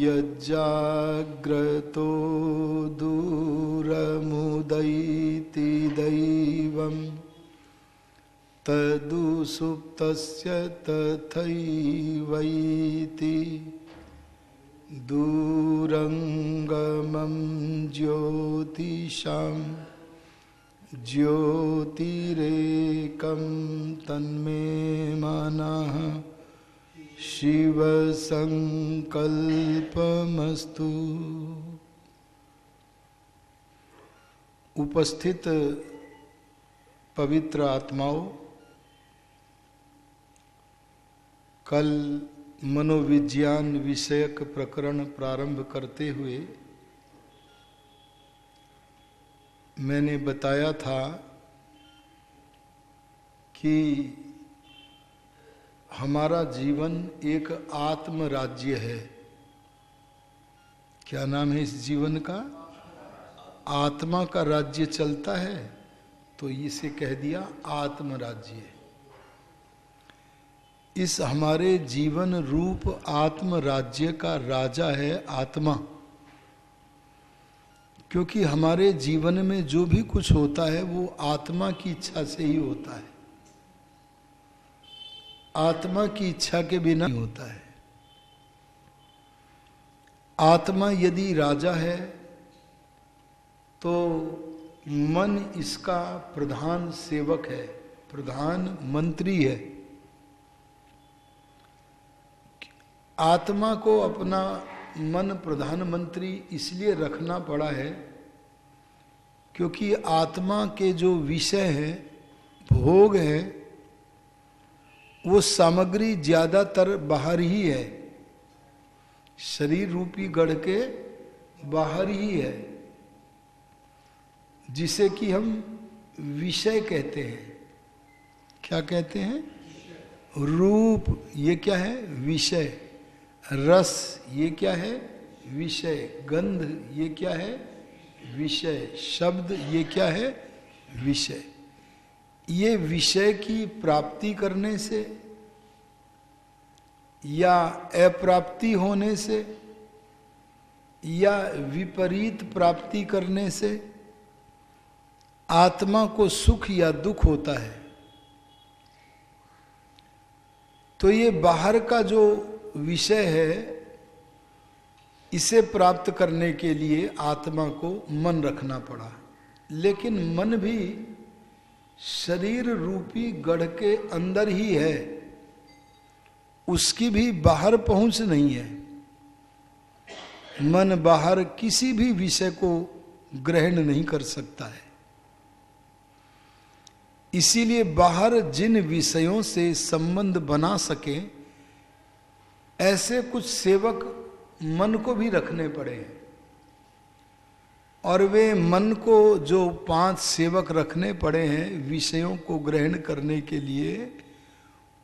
यज्जाग्रतो दूरमुदैति दैवं तदुसुप्तस्य तथैवैति दूरंगमं ज्योतिषां ज्योतिरेकं तन्मे मनः शिव संकल्पमस्तु। उपस्थित पवित्र आत्माओं, कल मनोविज्ञान विषयक प्रकरण प्रारंभ करते हुए मैंने बताया था कि हमारा जीवन एक आत्म राज्य है। क्या नाम है इस जीवन का? आत्मा का राज्य चलता है, तो इसे कह दिया आत्म राज्य। इस हमारे जीवन रूप आत्म राज्य का राजा है आत्मा, क्योंकि हमारे जीवन में जो भी कुछ होता है वो आत्मा की इच्छा से ही होता है, आत्मा की इच्छा के बिना नहीं होता है। आत्मा यदि राजा है तो मन इसका प्रधान सेवक है, प्रधान मंत्री है। आत्मा को अपना मन प्रधानमंत्री इसलिए रखना पड़ा है क्योंकि आत्मा के जो विषय हैं, भोग हैं, वो सामग्री ज्यादातर बाहर ही है, शरीर रूपी गढ़ के बाहर ही है, जिसे कि हम विषय कहते हैं। क्या कहते हैं? रूप, ये क्या है? विषय। रस, ये क्या है? विषय। गंध, ये क्या है? विषय। शब्द, ये क्या है? विषय। ये विषय की प्राप्ति करने से या अप्राप्ति होने से या विपरीत प्राप्ति करने से आत्मा को सुख या दुख होता है। तो ये बाहर का जो विषय है, इसे प्राप्त करने के लिए आत्मा को मन रखना पड़ा। लेकिन मन भी शरीर रूपी गढ़ के अंदर ही है, उसकी भी बाहर पहुंच नहीं है। मन बाहर किसी भी विषय को ग्रहण नहीं कर सकता है। इसीलिए बाहर जिन विषयों से संबंध बना सके, ऐसे कुछ सेवक मन को भी रखने पड़े हैं। और वे मन को जो 5 सेवक रखने पड़े हैं विषयों को ग्रहण करने के लिए,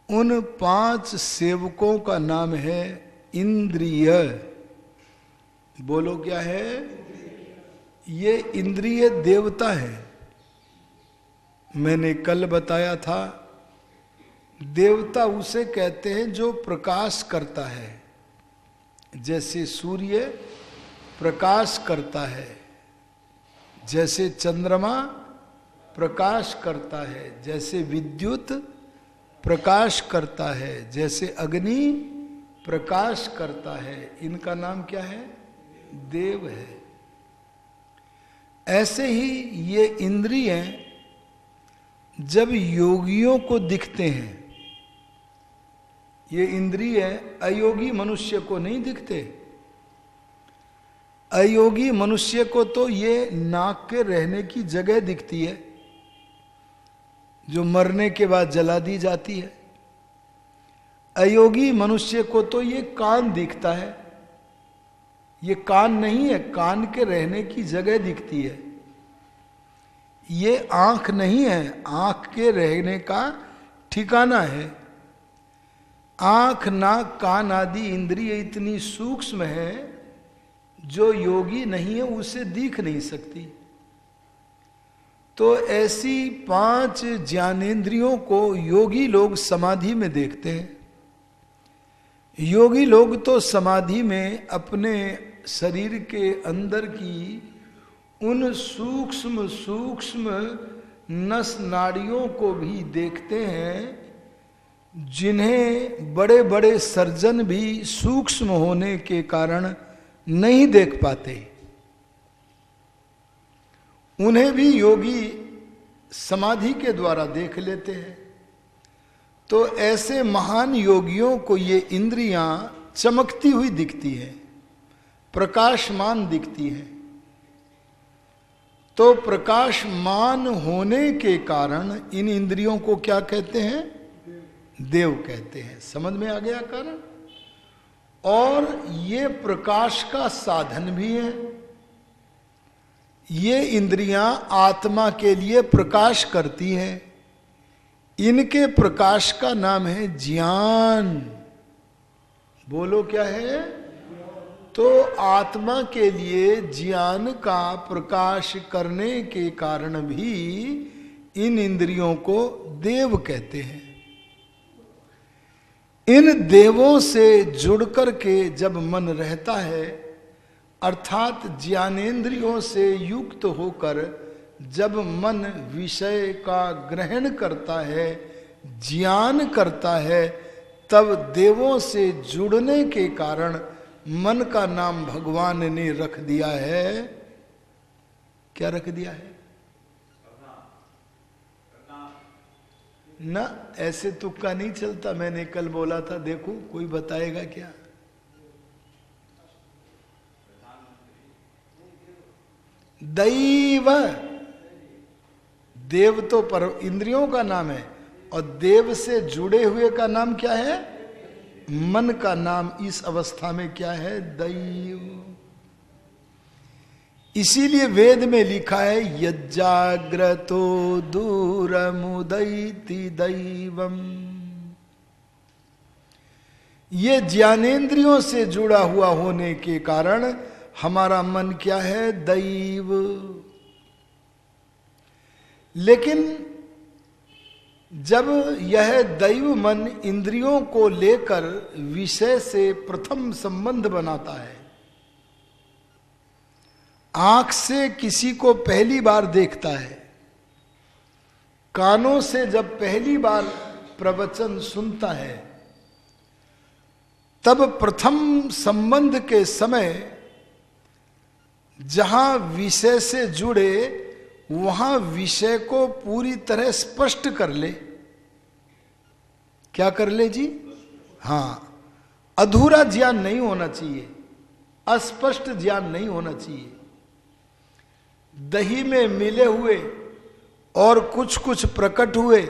उन 5 सेवकों का नाम है इंद्रिय। बोलो क्या है? ये इंद्रिय देवता है। मैंने कल बताया था, देवता उसे कहते हैं जो प्रकाश करता है। जैसे सूर्य प्रकाश करता है, जैसे चंद्रमा प्रकाश करता है, जैसे विद्युत प्रकाश करता है, जैसे अग्नि प्रकाश करता है, इनका नाम क्या है? देव है। ऐसे ही ये इंद्रिय जब योगियों को दिखते हैं, ये इंद्रिय अयोगी मनुष्य को नहीं दिखते। अयोगी मनुष्य को तो ये नाक के रहने की जगह दिखती है, जो मरने के बाद जला दी जाती है। अयोगी मनुष्य को तो ये कान दिखता है। ये कान नहीं है, कान के रहने की जगह दिखती है। ये आंख नहीं है, आंख के रहने का ठिकाना है। आंख, नाक, कान आदि इंद्रिय इतनी सूक्ष्म है, जो योगी नहीं है उसे दिख नहीं सकती। तो ऐसी 5 ज्ञानेंद्रियों को योगी लोग समाधि में देखते हैं। योगी लोग तो समाधि में अपने शरीर के अंदर की उन सूक्ष्म सूक्ष्म नस नाड़ियों को भी देखते हैं जिन्हें बड़े बड़े सर्जन भी सूक्ष्म होने के कारण नहीं देख पाते। उन्हें भी योगी समाधि के द्वारा देख लेते हैं। तो ऐसे महान योगियों को ये इंद्रियां चमकती हुई दिखती है, प्रकाशमान दिखती है। तो प्रकाशमान होने के कारण इन इंद्रियों को क्या कहते हैं? देव कहते हैं। समझ में आ गया कारण? और ये प्रकाश का साधन भी है। ये इंद्रियां आत्मा के लिए प्रकाश करती हैं। इनके प्रकाश का नाम है ज्ञान। बोलो क्या है? तो आत्मा के लिए ज्ञान का प्रकाश करने के कारण भी इन इंद्रियों को देव कहते हैं। इन देवों से जुड़कर के जब मन रहता है, अर्थात ज्ञानेंद्रियों से युक्त होकर जब मन विषय का ग्रहण करता है, ज्ञान करता है, तब देवों से जुड़ने के कारण मन का नाम भगवान ने रख दिया है। क्या रख दिया है? ना, ऐसे तुक्का नहीं चलता। मैंने कल बोला था, देखो कोई बताएगा क्या? दैव। देव तो पर इंद्रियों का नाम है, और देव से जुड़े हुए का नाम क्या है? मन का नाम इस अवस्था में क्या है? दैव। इसीलिए वेद में लिखा है यज्जाग्रतो दूरमुदैति दैवम। ये ज्ञानेंद्रियों से जुड़ा हुआ होने के कारण हमारा मन क्या है? दैव। लेकिन जब यह दैव मन इंद्रियों को लेकर विषय से प्रथम संबंध बनाता है, आंख से किसी को पहली बार देखता है, कानों से जब पहली बार प्रवचन सुनता है, तब प्रथम संबंध के समय जहां विषय से जुड़े वहां विषय को पूरी तरह स्पष्ट कर ले। क्या कर ले जी? हां, अधूरा ज्ञान नहीं होना चाहिए, अस्पष्ट ज्ञान नहीं होना चाहिए। दही में मिले हुए और कुछ कुछ प्रकट हुए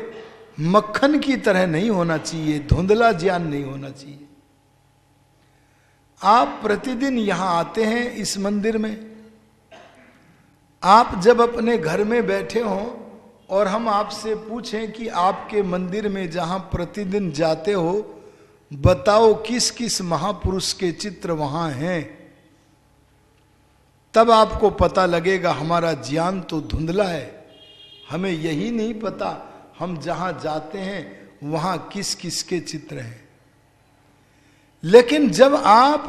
मक्खन की तरह नहीं होना चाहिए, धुंधला ज्ञान नहीं होना चाहिए। आप प्रतिदिन यहां आते हैं इस मंदिर में, आप जब अपने घर में बैठे हों और हम आपसे पूछें कि आपके मंदिर में जहां प्रतिदिन जाते हो, बताओ किस किस महापुरुष के चित्र वहां हैं, तब आपको पता लगेगा हमारा ज्ञान तो धुंधला है। हमें यही नहीं पता हम जहां जाते हैं वहां किस किस के चित्र हैं। लेकिन जब आप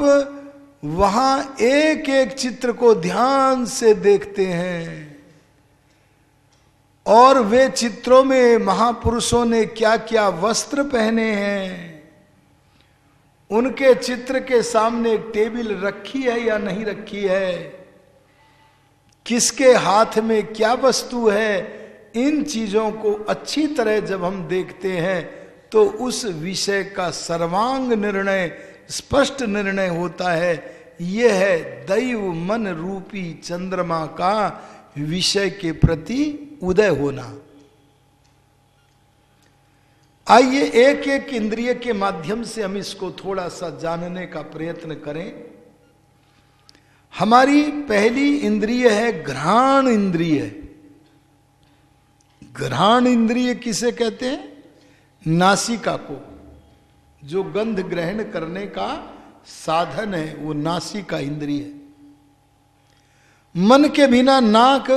वहां एक एक चित्र को ध्यान से देखते हैं और वे चित्रों में महापुरुषों ने क्या क्या वस्त्र पहने हैं, उनके चित्र के सामने एक टेबल रखी है या नहीं रखी है, किसके हाथ में क्या वस्तु है, इन चीजों को अच्छी तरह जब हम देखते हैं तो उस विषय का सर्वांग निर्णय, स्पष्ट निर्णय होता है। यह है दैव मन रूपी चंद्रमा का विषय के प्रति उदय होना। आइए एक एक इंद्रिय के माध्यम से हम इसको थोड़ा सा जानने का प्रयत्न करें। हमारी पहली इंद्रिय है घ्राण इंद्रिय। घ्राण इंद्रिय किसे कहते हैं? नासिका को। जो गंध ग्रहण करने का साधन है वो नासिका इंद्रिय है। मन के बिना नाक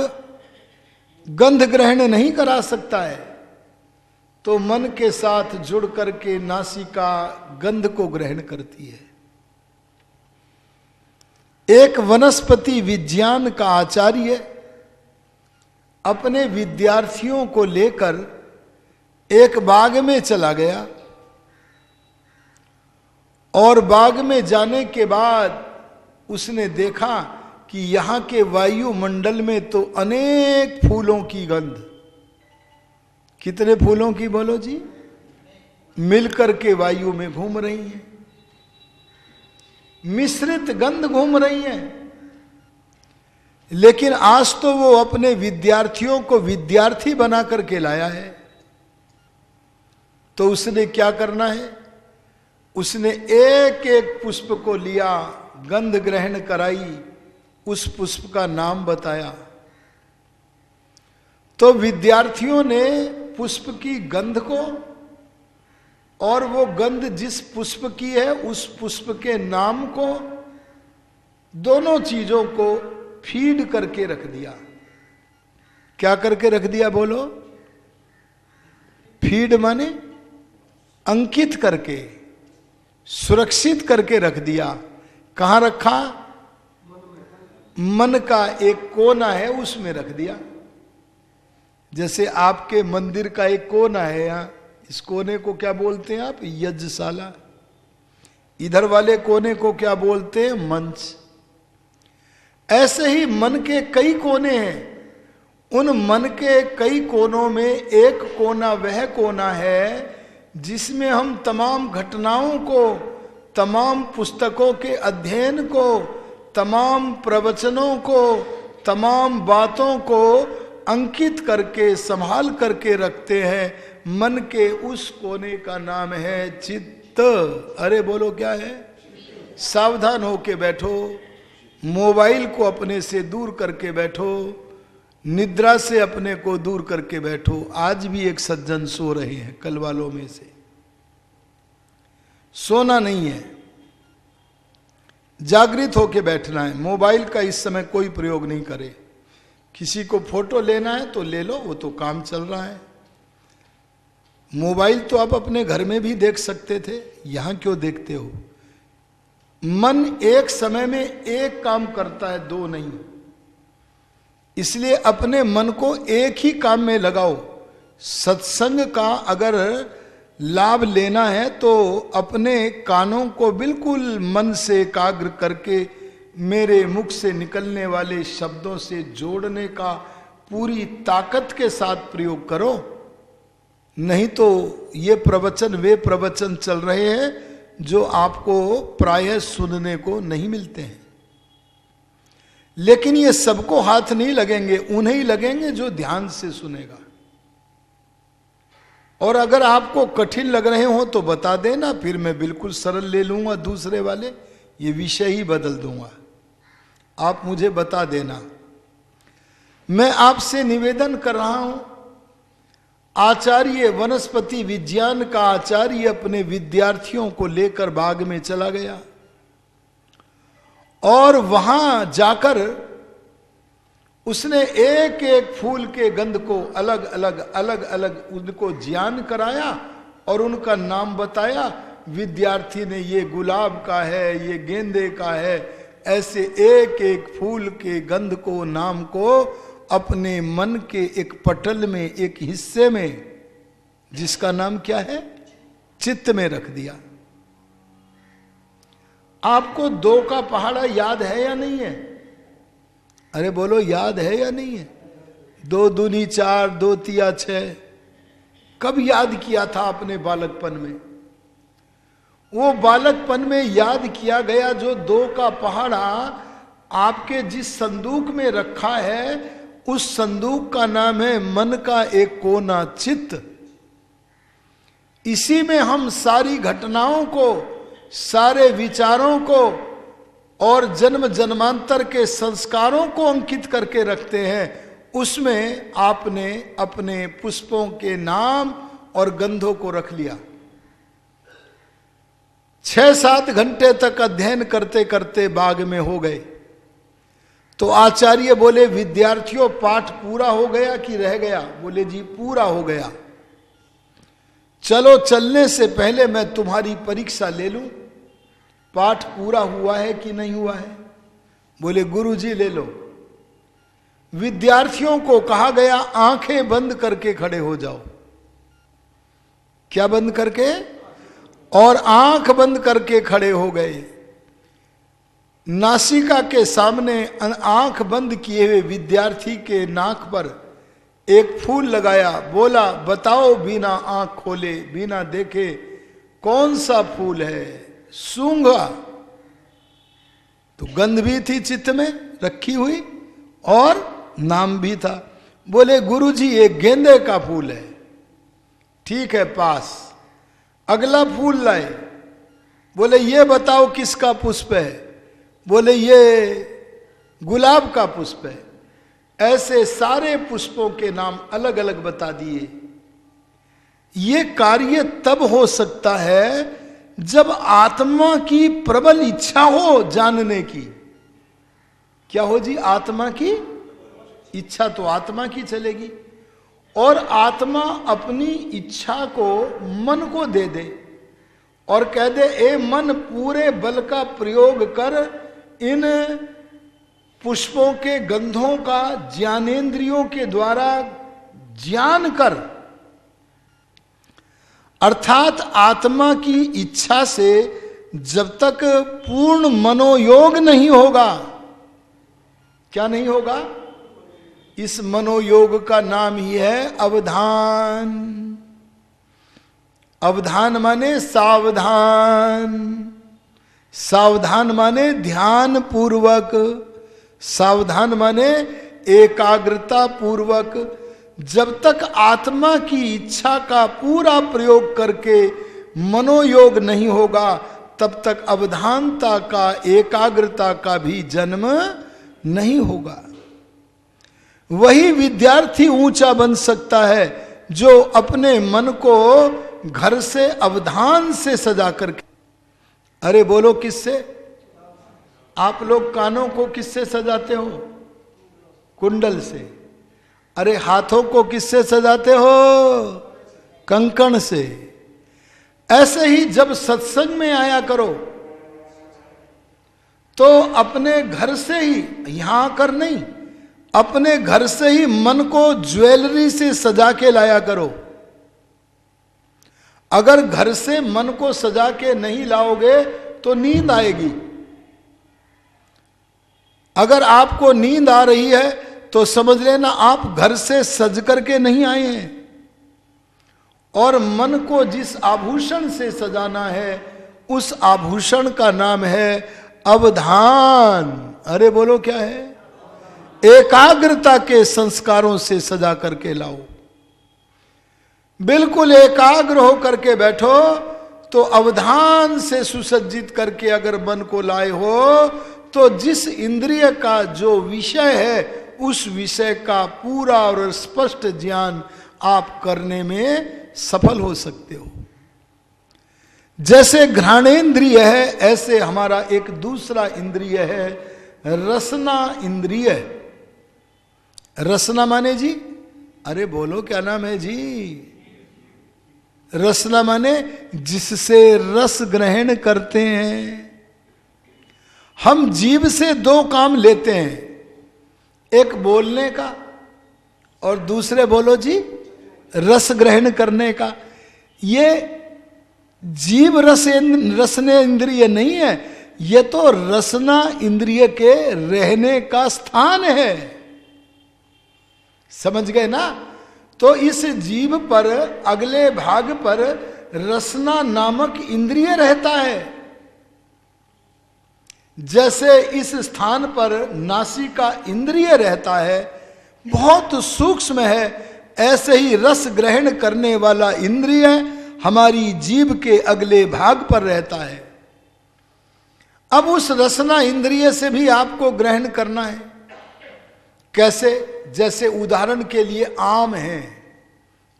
गंध ग्रहण नहीं करा सकता है। तो मन के साथ जुड़ करके नासिका गंध को ग्रहण करती है। एक वनस्पति विज्ञान का आचार्य अपने विद्यार्थियों को लेकर एक बाग में चला गया और बाग में जाने के बाद उसने देखा कि यहां के वायुमंडल में तो अनेक फूलों की गंध, कितने फूलों की बोलो जी, मिलकर के वायु में घूम रही हैं, मिश्रित गंध घूम रही हैं। लेकिन आज तो वो अपने विद्यार्थियों को विद्यार्थी बना करके लाया है, तो उसने क्या करना है, उसने एक एक पुष्प को लिया, गंध ग्रहण कराई, उस पुष्प का नाम बताया। तो विद्यार्थियों ने पुष्प की गंध को और वो गंध जिस पुष्प की है उस पुष्प के नाम को, दोनों चीजों को फीड करके रख दिया। क्या करके रख दिया बोलो? फीड माने अंकित करके, सुरक्षित करके रख दिया। कहां रखा? मन का एक कोना है उसमें रख दिया। जैसे आपके मंदिर का एक कोना है, यहां इस कोने को क्या बोलते हैं आप? यज्ञशाला। इधर वाले कोने को क्या बोलते हैं? मंच। ऐसे ही मन के कई कोने हैं। उन मन के कई कोनों में एक कोना वह कोना है जिसमें हम तमाम घटनाओं को, तमाम पुस्तकों के अध्ययन को, तमाम प्रवचनों को, तमाम बातों को अंकित करके संभाल करके रखते हैं। मन के उस कोने का नाम है चित्त। अरे बोलो क्या है? सावधान होके बैठो, मोबाइल को अपने से दूर करके बैठो, निद्रा से अपने को दूर करके बैठो। आज भी एक सज्जन सो रहे हैं कल वालों में से। सोना नहीं है, जागृत होके बैठना है। मोबाइल का इस समय कोई प्रयोग नहीं करे। किसी को फोटो लेना है तो ले लो, वो तो काम चल रहा है। मोबाइल तो आप अपने घर में भी देख सकते थे, यहां क्यों देखते हो? मन एक समय में एक काम करता है, दो नहीं। इसलिए अपने मन को एक ही काम में लगाओ। सत्संग का अगर लाभ लेना है तो अपने कानों को बिल्कुल मन से एकाग्र करके मेरे मुख से निकलने वाले शब्दों से जोड़ने का पूरी ताकत के साथ प्रयोग करो। नहीं तो ये प्रवचन वे प्रवचन चल रहे हैं जो आपको प्रायः सुनने को नहीं मिलते हैं। लेकिन ये सबको हाथ नहीं लगेंगे, उन्हें ही लगेंगे जो ध्यान से सुनेगा। और अगर आपको कठिन लग रहे हो तो बता देना, फिर मैं बिल्कुल सरल ले लूंगा, दूसरे वाले ये विषय ही बदल दूंगा। आप मुझे बता देना। मैं आपसे निवेदन कर रहा हूं, आचार्य वनस्पति विज्ञान का आचार्य अपने विद्यार्थियों को लेकर बाग में चला गया और वहां जाकर उसने एक एक फूल के गंध को अलग अलग उनको ज्ञान कराया और उनका नाम बताया। विद्यार्थी ने ये गुलाब का है, ये गेंदे का है, ऐसे एक एक फूल के गंध को, नाम को अपने मन के एक पटल में, एक हिस्से में, जिसका नाम क्या है? चित्त में रख दिया। आपको दो का पहाड़ा याद है या नहीं है? अरे बोलो, याद है या नहीं है? 2 दूनी 4, 2 तिया 6। कब याद किया था अपने बालकपन में? वो बालकपन में याद किया गया जो 2 का पहाड़ा आपके जिस संदूक में रखा है, उस संदूक का नाम है मन का एक कोना, चित्त। इसी में हम सारी घटनाओं को, सारे विचारों को और जन्म जन्मांतर के संस्कारों को अंकित करके रखते हैं। उसमें आपने अपने पुष्पों के नाम और गंधों को रख लिया। 6-7 घंटे तक अध्ययन करते करते बाग में हो गए। तो आचार्य बोले, विद्यार्थियों पाठ पूरा हो गया कि रह गया? बोले जी पूरा हो गया। चलो चलने से पहले मैं तुम्हारी परीक्षा ले लूं, पाठ पूरा हुआ है कि नहीं हुआ है। बोले गुरुजी ले लो। विद्यार्थियों को कहा गया आंखें बंद करके खड़े हो जाओ। क्या बंद करके? और आंख बंद करके खड़े हो गए। नासिका के सामने आंख बंद किए हुए विद्यार्थी के नाक पर एक फूल लगाया। बोला बताओ बिना आंख खोले, बिना देखे कौन सा फूल है? सूंघा तो गंध भी थी चित्त में रखी हुई और नाम भी था। बोले गुरुजी ये गेंदे का फूल है। ठीक है, पास। अगला फूल लाए। बोले ये बताओ किसका पुष्प है? बोले ये गुलाब का पुष्प है। ऐसे सारे पुष्पों के नाम अलग अलग बता दिए। ये कार्य तब हो सकता है जब आत्मा की प्रबल इच्छा हो जानने की। क्या हो जी? आत्मा की इच्छा तो आत्मा की चलेगी, और आत्मा अपनी इच्छा को मन को दे दे और कह दे ए मन पूरे बल का प्रयोग कर, इन पुष्पों के गंधों का ज्ञानेंद्रियों के द्वारा ज्ञान कर। अर्थात आत्मा की इच्छा से जब तक पूर्ण मनोयोग नहीं होगा, क्या नहीं होगा? इस मनोयोग का नाम ही है अवधान। अवधान माने सावधान, सावधान माने ध्यान पूर्वक, सावधान माने एकाग्रता पूर्वक। जब तक आत्मा की इच्छा का पूरा प्रयोग करके मनोयोग नहीं होगा, तब तक अवधानता का, एकाग्रता का भी जन्म नहीं होगा। वही विद्यार्थी ऊंचा बन सकता है जो अपने मन को घर से अवधान से सजा करके। अरे बोलो किससे? आप लोग कानों को किससे सजाते हो? कुंडल से। अरे हाथों को किससे सजाते हो? कंकण से। ऐसे ही जब सत्संग में आया करो तो अपने घर से ही, यहां आकर नहीं, अपने घर से ही मन को ज्वेलरी से सजा के लाया करो। अगर घर से मन को सजा के नहीं लाओगे तो नींद आएगी। अगर आपको नींद आ रही है तो समझ लेना आप घर से सज करके नहीं आए हैं। और मन को जिस आभूषण से सजाना है उस आभूषण का नाम है अवधान। अरे बोलो क्या है? एकाग्रता के संस्कारों से सजा करके लाओ। बिल्कुल एकाग्र हो करके बैठो तो अवधान से सुसज्जित करके अगर मन को लाए हो तो जिस इंद्रिय का जो विषय है उस विषय का पूरा और स्पष्ट ज्ञान आप करने में सफल हो सकते हो। जैसे घ्राणेन्द्रिय है, ऐसे हमारा एक दूसरा इंद्रिय है रसना इंद्रिय। रसना माने जी? अरे बोलो क्या नाम है जी? रसना माने जिससे रस ग्रहण करते हैं। हम जीभ से दो काम लेते हैं, एक बोलने का और दूसरे बोलो जी रस ग्रहण करने का। ये जीव रसने इंद्रिय नहीं है, ये तो रसना इंद्रिय के रहने का स्थान है। समझ गए ना? तो इस जीव पर, अगले भाग पर रसना नामक इंद्रिय रहता है। जैसे इस स्थान पर नासिका इंद्रिय रहता है, बहुत सूक्ष्म है, ऐसे ही रस ग्रहण करने वाला इंद्रिय हमारी जीभ के अगले भाग पर रहता है। अब उस रसना इंद्रिय से भी आपको ग्रहण करना है। कैसे? जैसे उदाहरण के लिए आम है।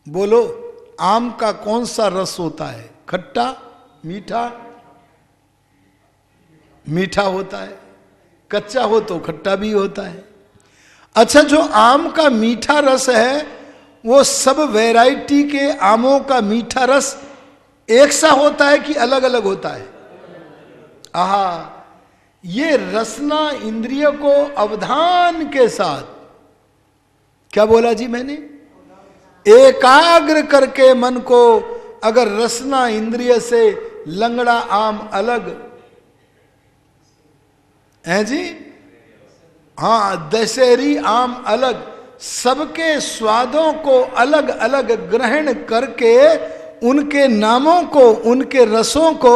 बोलो आम का कौन सा रस होता है? खट्टा, मीठा? मीठा होता है। कच्चा हो तो खट्टा भी होता है। अच्छा, जो आम का मीठा रस है वो सब वैरायटी के आमों का मीठा रस एक सा होता है कि अलग अलग होता है? आहा, ये रसना इंद्रिय को अवधान के साथ, क्या बोला जी मैंने, एकाग्र करके मन को, अगर रसना इंद्रिय से लंगड़ा आम अलग है जी, हाँ, दशहरी आम अलग, सबके स्वादों को अलग अलग ग्रहण करके उनके नामों को, उनके रसों को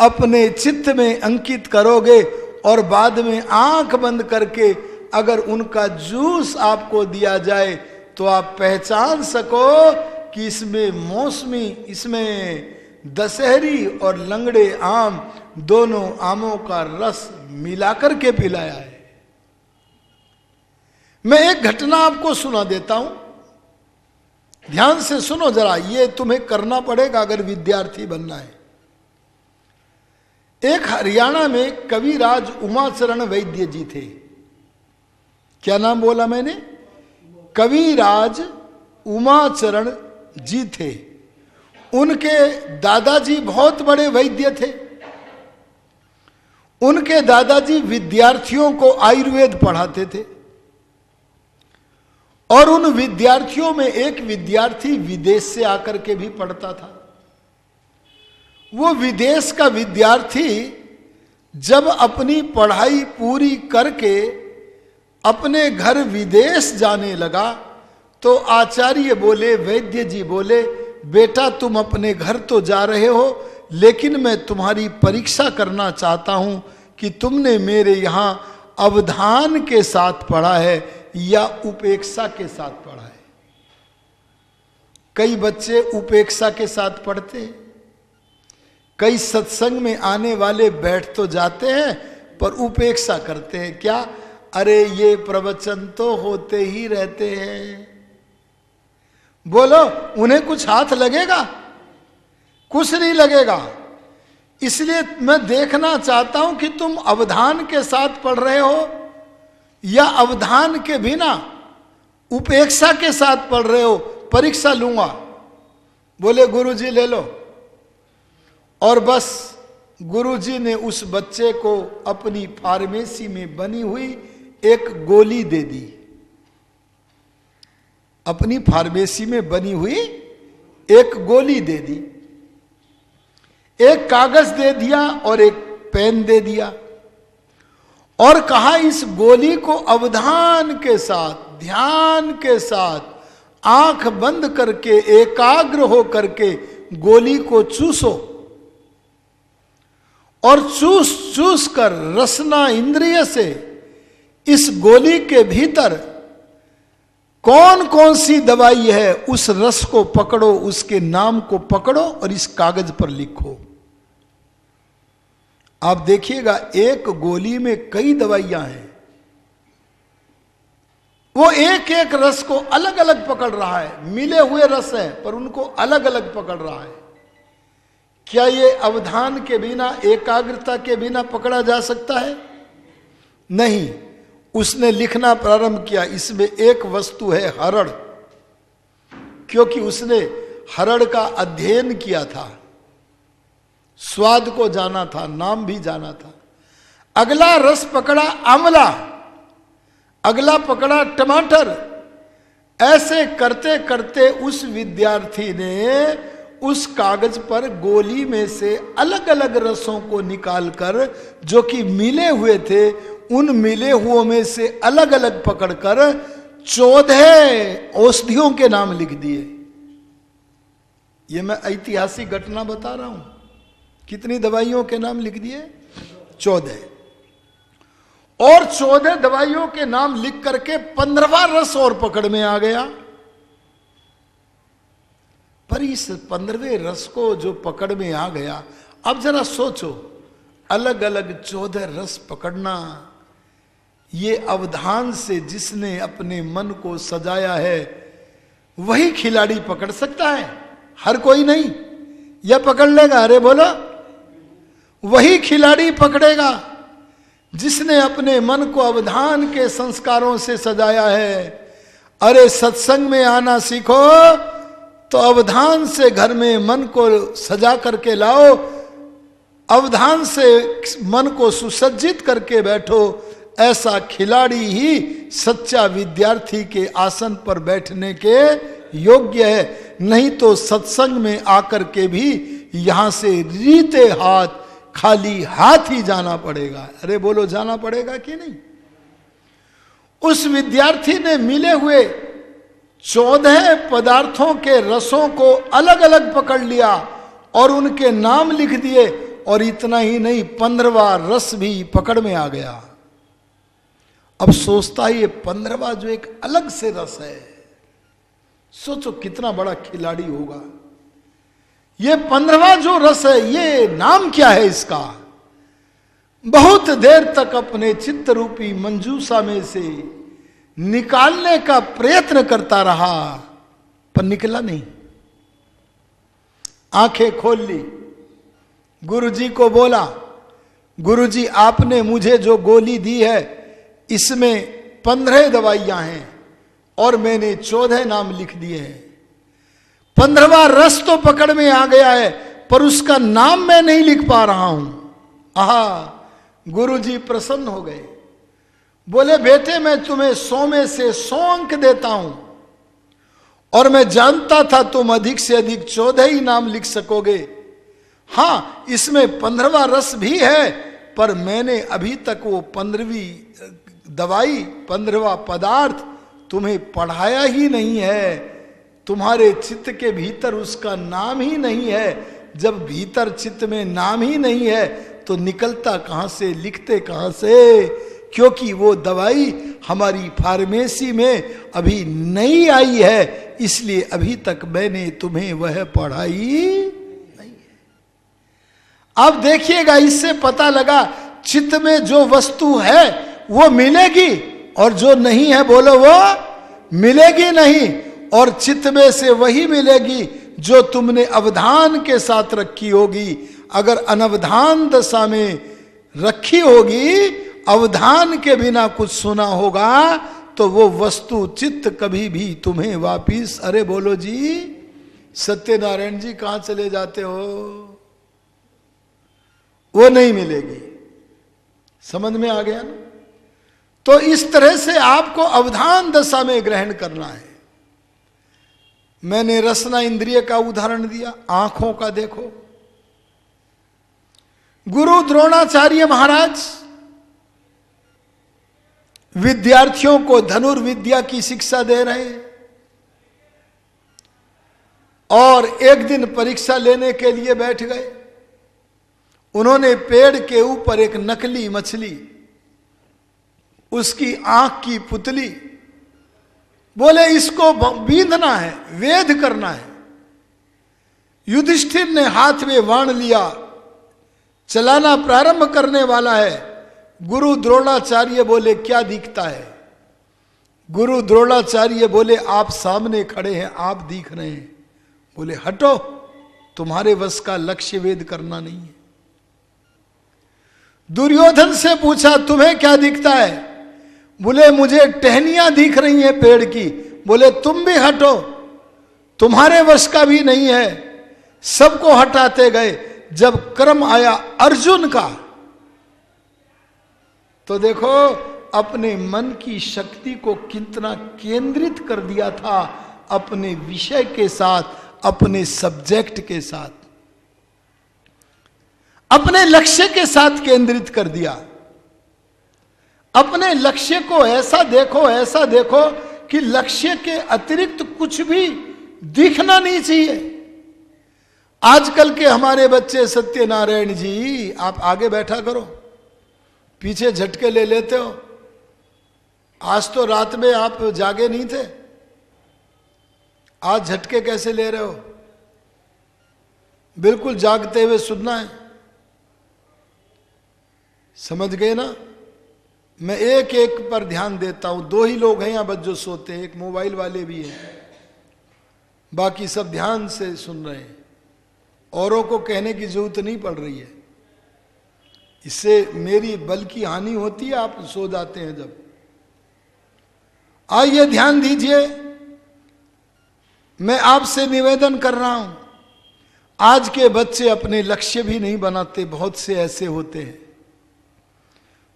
अपने चित्त में अंकित करोगे और बाद में आंख बंद करके अगर उनका जूस आपको दिया जाए तो आप पहचान सको कि इसमें मौसमी, इसमें दशहरी और लंगड़े आम, दोनों आमों का रस मिलाकर के पिलाया है। मैं एक घटना आपको सुना देता हूं, ध्यान से सुनो जरा, ये तुम्हें करना पड़ेगा अगर विद्यार्थी बनना है। एक हरियाणा में कविराज उमाचरण वैद्य जी थे। क्या नाम बोला मैंने? कविराज उमाचरण जी थे। उनके दादाजी बहुत बड़े वैद्य थे। उनके दादाजी विद्यार्थियों को आयुर्वेद पढ़ाते थे और उन विद्यार्थियों में एक विद्यार्थी विदेश से आकर के भी पढ़ता था। वो विदेश का विद्यार्थी जब अपनी पढ़ाई पूरी करके अपने घर विदेश जाने लगा तो आचार्य बोले, वैद्य जी बोले, बेटा तुम अपने घर तो जा रहे हो, लेकिन मैं तुम्हारी परीक्षा करना चाहता हूं कि तुमने मेरे यहां अवधान के साथ पढ़ा है या उपेक्षा के साथ पढ़ा है। कई बच्चे उपेक्षा के साथ पढ़ते हैं, कई सत्संग में आने वाले बैठ तो जाते हैं पर उपेक्षा करते हैं। क्या? अरे ये प्रवचन तो होते ही रहते हैं। बोलो, उन्हें कुछ हाथ लगेगा? कुछ नहीं लगेगा। इसलिए मैं देखना चाहता हूं कि तुम अवधान के साथ पढ़ रहे हो या अवधान के बिना उपेक्षा के साथ पढ़ रहे हो। परीक्षा लूंगा। बोले गुरुजी ले लो। और बस गुरुजी ने उस बच्चे को अपनी फार्मेसी में बनी हुई एक गोली दे दी। अपनी फार्मेसी में बनी हुई एक गोली दे दी, एक कागज दे दिया और एक पेन दे दिया और कहा इस गोली को अवधान के साथ, ध्यान के साथ आंख बंद करके एकाग्र हो करके गोली को चूसो और चूस चूस कर रसना इंद्रिय से इस गोली के भीतर कौन कौन सी दवाई है उस रस को पकड़ो, उसके नाम को पकड़ो और इस कागज पर लिखो। आप देखिएगा एक गोली में कई दवाइयां हैं। वो एक एक रस को अलग अलग पकड़ रहा है। मिले हुए रस है पर उनको अलग अलग पकड़ रहा है। क्या ये अवधान के बिना, एकाग्रता के बिना पकड़ा जा सकता है? नहीं। उसने लिखना प्रारंभ किया, इसमें एक वस्तु है हरड़, क्योंकि उसने हरड़ का अध्ययन किया था, स्वाद को जाना था, नाम भी जाना था। अगला रस पकड़ा आंवला, अगला पकड़ा टमाटर। ऐसे करते करते उस विद्यार्थी ने उस कागज पर गोली में से अलग अलग रसों को निकालकर, जो कि मिले हुए थे, उन मिले हुओं में से अलग अलग पकड़कर 14 औषधियों के नाम लिख दिए। ये मैं ऐतिहासिक घटना बता रहा हूं। कितनी दवाइयों के नाम लिख दिए? 14। और 14 दवाइयों के नाम लिख करके 15वां रस और पकड़ में आ गया। पर इस 15वें रस को जो पकड़ में आ गया, अब जरा सोचो, अलग अलग 14 रस पकड़ना, ये अवधान से जिसने अपने मन को सजाया है वही खिलाड़ी पकड़ सकता है, हर कोई नहीं। या पकड़ लेगा? अरे बोलो, वही खिलाड़ी पकड़ेगा जिसने अपने मन को अवधान के संस्कारों से सजाया है। अरे सत्संग में आना सीखो तो अवधान से घर में मन को सजा करके लाओ, अवधान से मन को सुसज्जित करके बैठो। ऐसा खिलाड़ी ही सच्चा विद्यार्थी के आसन पर बैठने के योग्य है। नहीं तो सत्संग में आकर के भी यहां से रीते हाथ, खाली हाथ ही जाना पड़ेगा। अरे बोलो, जाना पड़ेगा कि नहीं? उस विद्यार्थी ने मिले हुए 14 पदार्थों के रसों को अलग अलग पकड़ लिया और उनके नाम लिख दिए, और इतना ही नहीं 15वां रस भी पकड़ में आ गया। अब सोचता है ये 15वां जो एक अलग से रस है, सोचो कितना बड़ा खिलाड़ी होगा। ये 15वां जो रस है, ये नाम क्या है इसका? बहुत देर तक अपने चित्त रूपी मंजूषा में से निकालने का प्रयत्न करता रहा, पर निकला नहीं। आंखें खोल ली, गुरुजी को बोला, गुरुजी आपने मुझे जो गोली दी है इसमें 15 दवाइयां हैं और मैंने 14 नाम लिख दिए हैं। 15वां रस तो पकड़ में आ गया है, पर उसका नाम मैं नहीं लिख पा रहा हूं। आहा, गुरुजी प्रसन्न हो गए। बोले, बेटे मैं तुम्हें 100 में से 100 अंक देता हूं, और मैं जानता था तुम अधिक से अधिक 14 ही नाम लिख सकोगे। हाँ, इसमें 15वां रस भी है, पर मैंने अभी तक वो 15वीं दवाई, 15वां पदार्थ तुम्हें पढ़ाया ही नहीं है। तुम्हारे चित्त के भीतर उसका नाम ही नहीं है। जब भीतर चित्त में नाम ही नहीं है तो निकलता कहां से, लिखते कहां से? क्योंकि वो दवाई हमारी फार्मेसी में अभी नहीं आई है, इसलिए अभी तक मैंने तुम्हें वह पढ़ाई नहीं है। अब देखिएगा, इससे पता लगा चित्त में जो वस्तु है वो मिलेगी, और जो नहीं है बोलो वो मिलेगी नहीं। और चित्त में से वही मिलेगी जो तुमने अवधान के साथ रखी होगी। अगर अनवधान दशा में रखी होगी, अवधान के बिना कुछ सुना होगा, तो वो वस्तु चित्त कभी भी तुम्हें वापिस, अरे बोलो जी, सत्यनारायण जी कहां चले जाते हो, वो नहीं मिलेगी। समझ में आ गया ना? तो इस तरह से आपको अवधान दशा में ग्रहण करना है। मैंने रसना इंद्रिय का उदाहरण दिया, आंखों का देखो। गुरु द्रोणाचार्य महाराज विद्यार्थियों को धनुर्विद्या की शिक्षा दे रहे हैं, और एक दिन परीक्षा लेने के लिए बैठ गए। उन्होंने पेड़ के ऊपर एक नकली मछली, उसकी आंख की पुतली, बोले इसको बींधना है, वेध करना है। युधिष्ठिर ने हाथ में बाण लिया, चलाना प्रारंभ करने वाला है। गुरु द्रोणाचार्य बोले क्या दिखता है? गुरु द्रोणाचार्य बोले आप सामने खड़े हैं, आप दिख रहे हैं। बोले हटो, तुम्हारे वश का लक्ष्य वेद करना नहीं है। दुर्योधन से पूछा तुम्हें क्या दिखता है? बोले मुझे टहनियां दिख रही हैं पेड़ की। बोले तुम भी हटो, तुम्हारे वश का भी नहीं है। सबको हटाते गए। जब क्रम आया अर्जुन का, तो देखो अपने मन की शक्ति को कितना केंद्रित कर दिया था अपने विषय के साथ, अपने सब्जेक्ट के साथ, अपने लक्ष्य के साथ केंद्रित कर दिया। अपने लक्ष्य को ऐसा देखो कि लक्ष्य के अतिरिक्त कुछ भी दिखना नहीं चाहिए। आजकल के हमारे बच्चे, सत्यनारायण जी आप आगे बैठा करो, पीछे झटके ले लेते हो। आज तो रात में आप जागे नहीं थे, आज झटके कैसे ले रहे हो? बिल्कुल जागते हुए सुनना है। समझ गए ना? मैं एक एक पर ध्यान देता हूं। 2 ही लोग हैं यहां बस जो सोते हैं, एक मोबाइल वाले भी हैं, बाकी सब ध्यान से सुन रहे हैं। औरों को कहने की जरूरत नहीं पड़ रही है, इससे मेरी बल की हानि होती है, आप सो जाते हैं जब। आइए ध्यान दीजिए, मैं आपसे निवेदन कर रहा हूं, आज के बच्चे अपने लक्ष्य भी नहीं बनाते, बहुत से ऐसे होते हैं।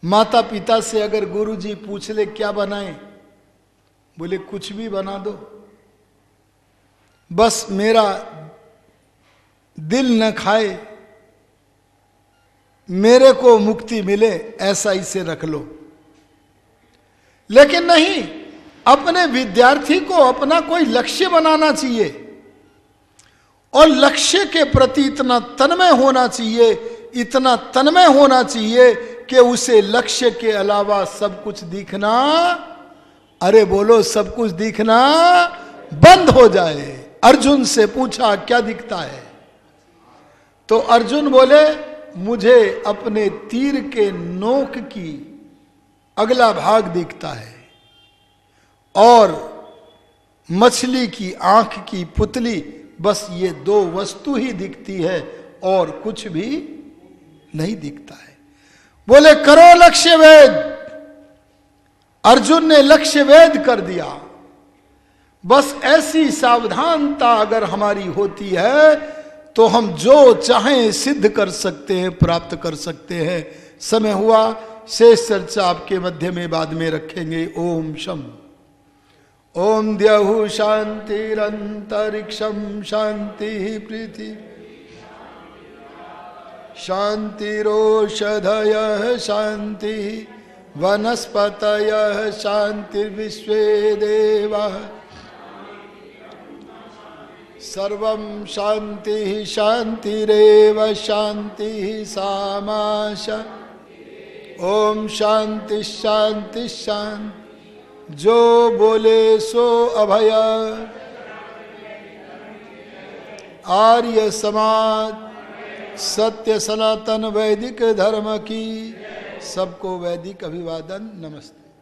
माता पिता से अगर गुरुजी पूछ ले क्या बनाएं, बोले कुछ भी बना दो, बस मेरा दिल न खाए, मेरे को मुक्ति मिले, ऐसा इसे रख लो। लेकिन नहीं, अपने विद्यार्थी को अपना कोई लक्ष्य बनाना चाहिए और लक्ष्य के प्रति इतना तन्मय होना चाहिए, इतना तन्मय होना चाहिए कि उसे लक्ष्य के अलावा सब कुछ दिखना, अरे बोलो, सब कुछ दिखना बंद हो जाए। अर्जुन से पूछा क्या दिखता है, तो अर्जुन बोले मुझे अपने तीर के नोक की अगला भाग दिखता है और मछली की आंख की पुतली, बस ये दो वस्तु ही दिखती है और कुछ भी नहीं दिखता है। बोले करो लक्ष्य वेद। अर्जुन ने लक्ष्य वेद कर दिया। बस ऐसी सावधानता अगर हमारी होती है तो हम जो चाहें सिद्ध कर सकते हैं, प्राप्त कर सकते हैं। समय हुआ, शेष चर्चा आपके मध्य में बाद में रखेंगे। ओम शम ओम द्यहु शांतिरंतरिक्षम शांति पृथ्वी शांतिरोषधयः शांति वनस्पतयः शांतिर्विश्वे देवाः सर्वं शांति शांतिरेव शांति सामा शांति। ओम शांति शांति शांति। जो बोले सो अभय। आर्य समाज सत्य सनातन वैदिक धर्म की सबको वैदिक अभिवादन। नमस्ते।